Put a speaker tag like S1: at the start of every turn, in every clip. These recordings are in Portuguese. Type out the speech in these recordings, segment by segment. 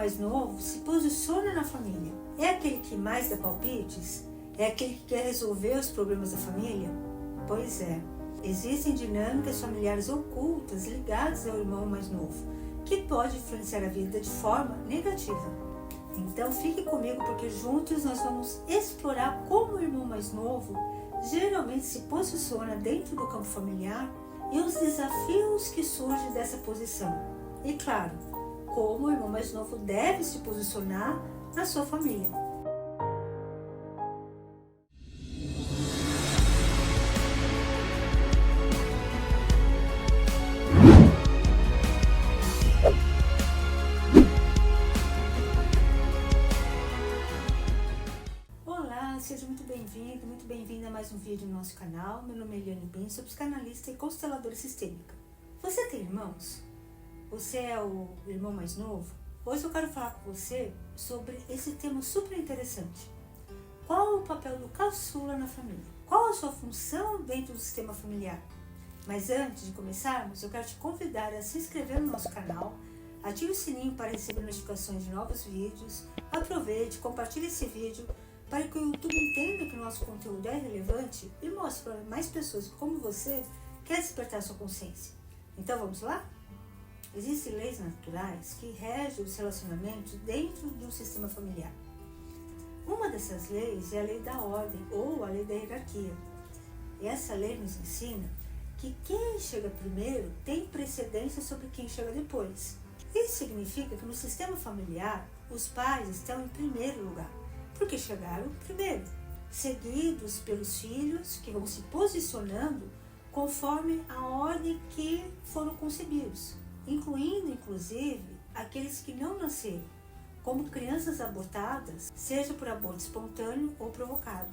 S1: mais novo se posiciona na família? É aquele que mais dá palpites? É aquele que quer resolver os problemas da família? Pois é, existem dinâmicas familiares ocultas ligadas ao irmão mais novo, que pode influenciar a vida de forma negativa. Então fique comigo, porque juntos nós vamos explorar como o irmão mais novo geralmente se posiciona dentro do campo familiar e os desafios que surgem dessa posição. E claro, como o irmão mais novo deve se posicionar na sua família. Seja muito bem-vindo, muito bem-vinda a mais um vídeo no nosso canal. Meu nome é Eliane Bin, sou psicanalista e consteladora sistêmica. Você tem irmãos? Você é o irmão mais novo? Hoje eu quero falar com você sobre esse tema super interessante. Qual o papel do caçula na família? Qual a sua função dentro do sistema familiar? Mas antes de começarmos, eu quero te convidar a se inscrever no nosso canal, ative o sininho para receber notificações de novos vídeos, aproveite, compartilhe esse vídeo para que o YouTube entenda que o nosso conteúdo é relevante e mostre para mais pessoas que, como você, quer despertar sua consciência. Então vamos lá? Existem leis naturais que regem os relacionamentos dentro do sistema familiar. Uma dessas leis é a lei da ordem ou a lei da hierarquia. E essa lei nos ensina que quem chega primeiro tem precedência sobre quem chega depois. Isso significa que no sistema familiar, os pais estão em primeiro lugar, porque chegaram primeiro, seguidos pelos filhos que vão se posicionando conforme a ordem que foram concebidos, incluindo inclusive aqueles que não nasceram, como crianças abortadas, seja por aborto espontâneo ou provocado.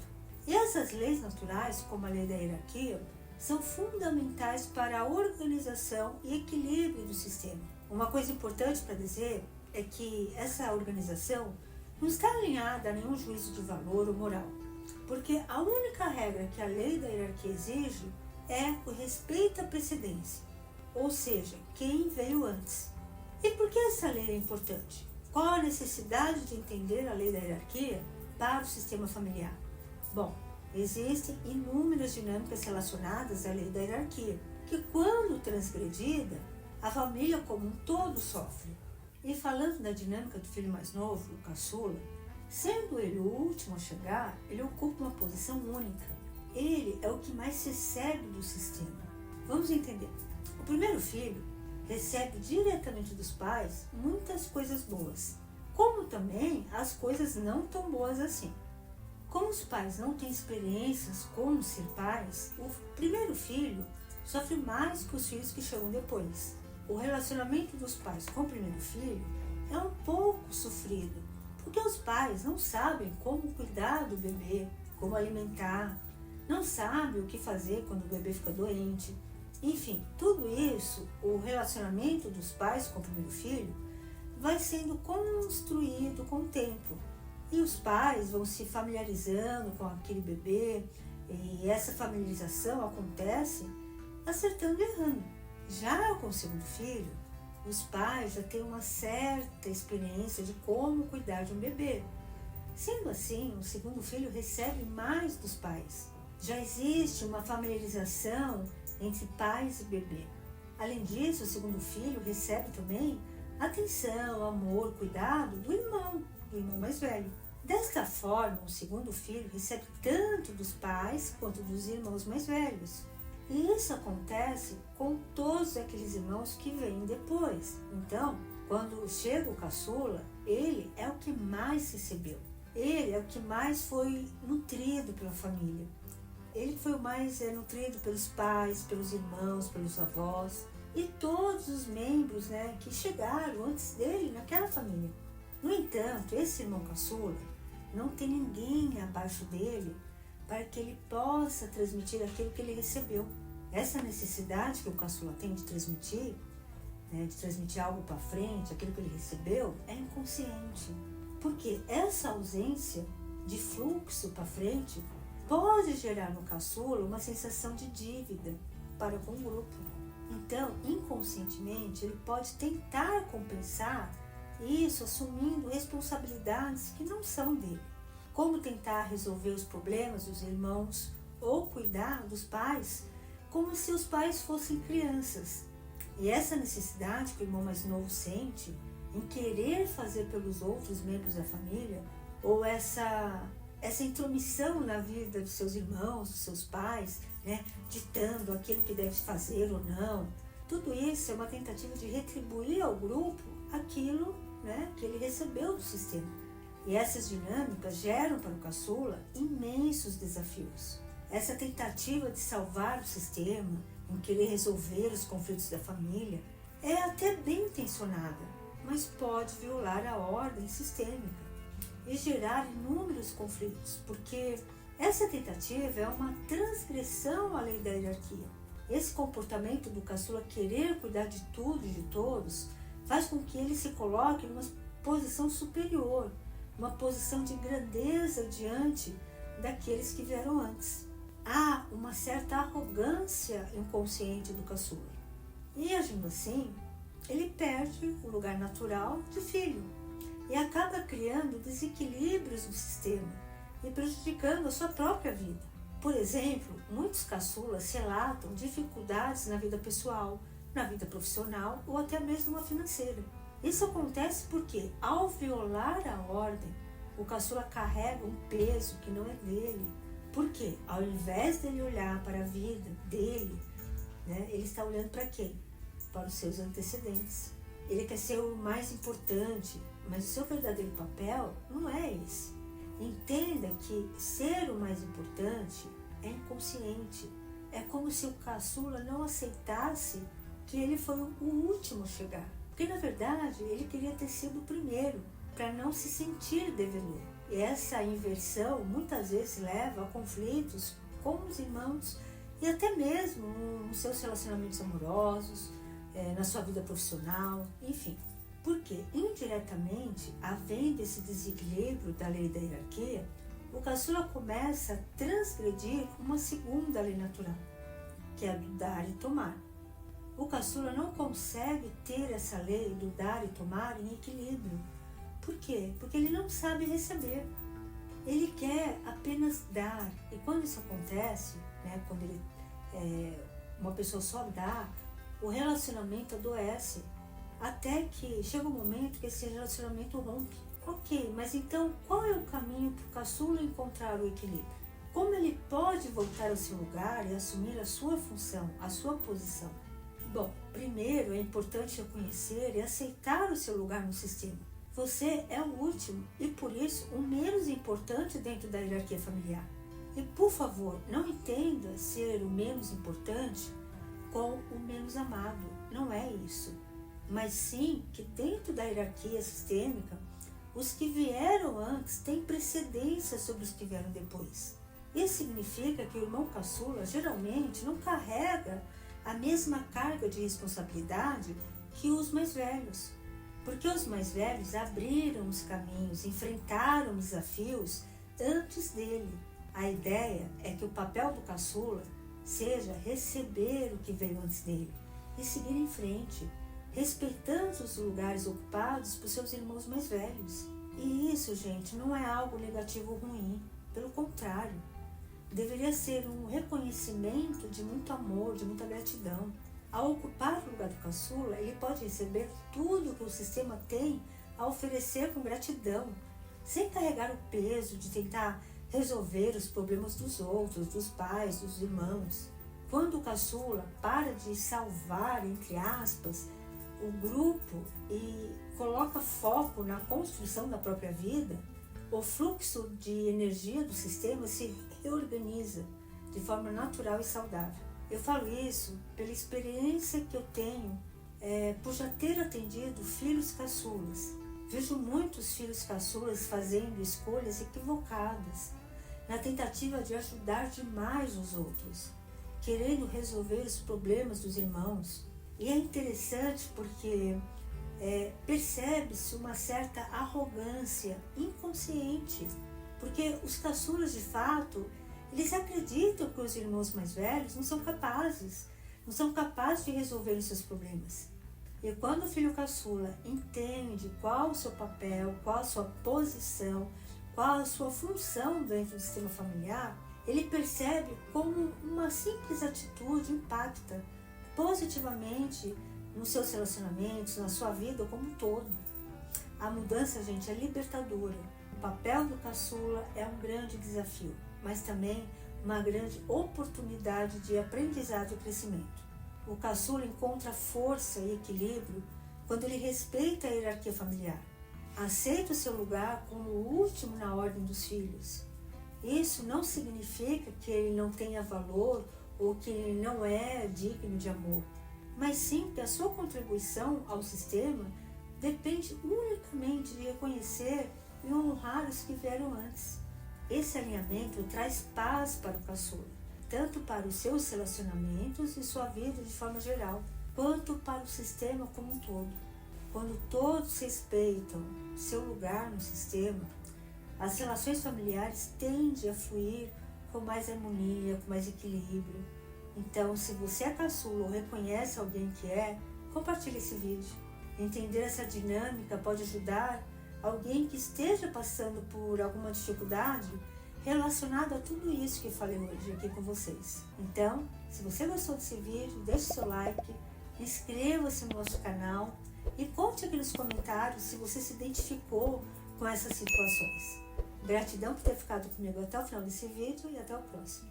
S1: E essas leis naturais, como a lei da hierarquia, são fundamentais para a organização e equilíbrio do sistema. Uma coisa importante para dizer é que essa organização não está alinhada a nenhum juízo de valor ou moral, porque a única regra que a lei da hierarquia exige é o respeito à precedência, ou seja, quem veio antes. E por que essa lei é importante? Qual a necessidade de entender a lei da hierarquia para o sistema familiar? Bom, existem inúmeras dinâmicas relacionadas à lei da hierarquia, que quando transgredida, a família como um todo sofre. E falando da dinâmica do filho mais novo, o caçula, sendo ele o último a chegar, ele ocupa uma posição única. Ele é o que mais recebe do sistema. Vamos entender. O primeiro filho recebe diretamente dos pais muitas coisas boas, como também as coisas não tão boas assim. Como os pais não têm experiências como ser pais, o primeiro filho sofre mais que os filhos que chegam depois. O relacionamento dos pais com o primeiro filho é um pouco sofrido, porque os pais não sabem como cuidar do bebê, como alimentar, não sabem o que fazer quando o bebê fica doente. Enfim, tudo isso, o relacionamento dos pais com o primeiro filho, vai sendo construído com o tempo. E os pais vão se familiarizando com aquele bebê, e essa familiarização acontece acertando e errando. Já com o segundo filho, os pais já têm uma certa experiência de como cuidar de um bebê. Sendo assim, o segundo filho recebe mais dos pais. Já existe uma familiarização entre pais e bebê. Além disso, o segundo filho recebe também atenção, amor, cuidado do irmão mais velho. Desta forma, o segundo filho recebe tanto dos pais quanto dos irmãos mais velhos. E isso acontece com todos aqueles irmãos que vêm depois. Então, quando chega o caçula, ele é o que mais recebeu. Ele é o que mais foi nutrido pela família. Ele foi o mais nutrido pelos pais, pelos irmãos, pelos avós e todos os membros, que chegaram antes dele naquela família. No entanto, esse irmão caçula não tem ninguém abaixo dele para que ele possa transmitir aquilo que ele recebeu. Essa necessidade que o caçula tem de transmitir algo para frente, aquilo que ele recebeu, é inconsciente. Porque essa ausência de fluxo para frente pode gerar no caçula uma sensação de dívida para com o grupo. Então, inconscientemente, ele pode tentar compensar Isso assumindo responsabilidades que não são dele. Como tentar resolver os problemas dos irmãos ou cuidar dos pais como se os pais fossem crianças. E essa necessidade que o irmão mais novo sente em querer fazer pelos outros membros da família, ou essa intromissão na vida dos seus irmãos, dos seus pais, né, ditando aquilo que deve fazer ou não, tudo isso é uma tentativa de retribuir ao grupo aquilo, né, que ele recebeu do sistema. E essas dinâmicas geram para o caçula imensos desafios. Essa tentativa de salvar o sistema, em querer resolver os conflitos da família, é até bem intencionada, mas pode violar a ordem sistêmica e gerar inúmeros conflitos, porque essa tentativa é uma transgressão à lei da hierarquia. Esse comportamento do caçula querer cuidar de tudo e de todos faz com que ele se coloque numa posição superior, uma posição de grandeza diante daqueles que vieram antes. Há uma certa arrogância inconsciente do caçula. E agindo assim, ele perde o lugar natural de filho e acaba criando desequilíbrios no sistema e prejudicando a sua própria vida. Por exemplo, muitos caçulas relatam dificuldades na vida pessoal, na vida profissional ou até mesmo na financeira. Isso acontece porque, ao violar a ordem, o caçula carrega um peso que não é dele. Porque, ao invés dele olhar para a vida dele, né, ele está olhando para quem? Para os seus antecedentes. Ele quer ser o mais importante, mas o seu verdadeiro papel não é esse. Entenda que ser o mais importante é inconsciente. É como se o caçula não aceitasse que ele foi o último a chegar. Porque, na verdade, ele queria ter sido o primeiro, para não se sentir devedor. E essa inversão muitas vezes leva a conflitos com os irmãos e até mesmo nos seus relacionamentos amorosos, na sua vida profissional, enfim. Porque, indiretamente, havendo esse desequilíbrio da lei da hierarquia, o caçula começa a transgredir uma segunda lei natural, que é a do dar e tomar. O caçula não consegue ter essa lei do dar e tomar em equilíbrio. Por quê? Porque ele não sabe receber. Ele quer apenas dar. E quando isso acontece, né, quando uma pessoa só dá, o relacionamento adoece. Até que chega um momento que esse relacionamento rompe. Ok, mas então qual é o caminho para o caçula encontrar o equilíbrio? Como ele pode voltar ao seu lugar e assumir a sua função, a sua posição? Bom, primeiro é importante reconhecer e aceitar o seu lugar no sistema. Você é o último e, por isso, o menos importante dentro da hierarquia familiar. E, por favor, não entenda ser o menos importante com o menos amado. Não é isso. Mas sim que dentro da hierarquia sistêmica, os que vieram antes têm precedência sobre os que vieram depois. Isso significa que o irmão caçula geralmente não carrega a mesma carga de responsabilidade que os mais velhos. Porque os mais velhos abriram os caminhos, enfrentaram desafios antes dele. A ideia é que o papel do caçula seja receber o que veio antes dele e seguir em frente, respeitando os lugares ocupados por seus irmãos mais velhos. E isso, gente, não é algo negativo ou ruim, pelo contrário. Deveria ser um reconhecimento de muito amor, de muita gratidão. Ao ocupar o lugar do caçula, ele pode receber tudo que o sistema tem a oferecer com gratidão, sem carregar o peso de tentar resolver os problemas dos outros, dos pais, dos irmãos. Quando o caçula para de salvar, entre aspas, o grupo e coloca foco na construção da própria vida, o fluxo de energia do sistema se reorganiza de forma natural e saudável. Eu falo isso pela experiência que eu tenho por já ter atendido filhos caçulas. Vejo muitos filhos caçulas fazendo escolhas equivocadas, na tentativa de ajudar demais os outros, querendo resolver os problemas dos irmãos. E é interessante porque percebe-se uma certa arrogância inconsciente, porque os caçulas, de fato, eles acreditam que os irmãos mais velhos não são capazes de resolver os seus problemas. E quando o filho caçula entende qual o seu papel, qual a sua posição, qual a sua função dentro do sistema familiar, ele percebe como uma simples atitude impacta positivamente nos seus relacionamentos, na sua vida como um todo. A mudança, gente, é libertadora. O papel do caçula é um grande desafio, mas também uma grande oportunidade de aprendizado e crescimento. O caçula encontra força e equilíbrio quando ele respeita a hierarquia familiar, aceita o seu lugar como o último na ordem dos filhos. Isso não significa que ele não tenha valor ou que ele não é digno de amor, mas sim que a sua contribuição ao sistema depende unicamente de reconhecer e honrar os que vieram antes. Esse alinhamento traz paz para o caçula, tanto para os seus relacionamentos e sua vida de forma geral, quanto para o sistema como um todo. Quando todos respeitam seu lugar no sistema, as relações familiares tendem a fluir com mais harmonia, com mais equilíbrio. Então, se você é caçula ou reconhece alguém que é, compartilhe esse vídeo. Entender essa dinâmica pode ajudar alguém que esteja passando por alguma dificuldade relacionada a tudo isso que eu falei hoje aqui com vocês. Então, se você gostou desse vídeo, deixe seu like, inscreva-se no nosso canal e conte aqui nos comentários se você se identificou com essas situações. Gratidão por ter ficado comigo até o final desse vídeo e até o próximo.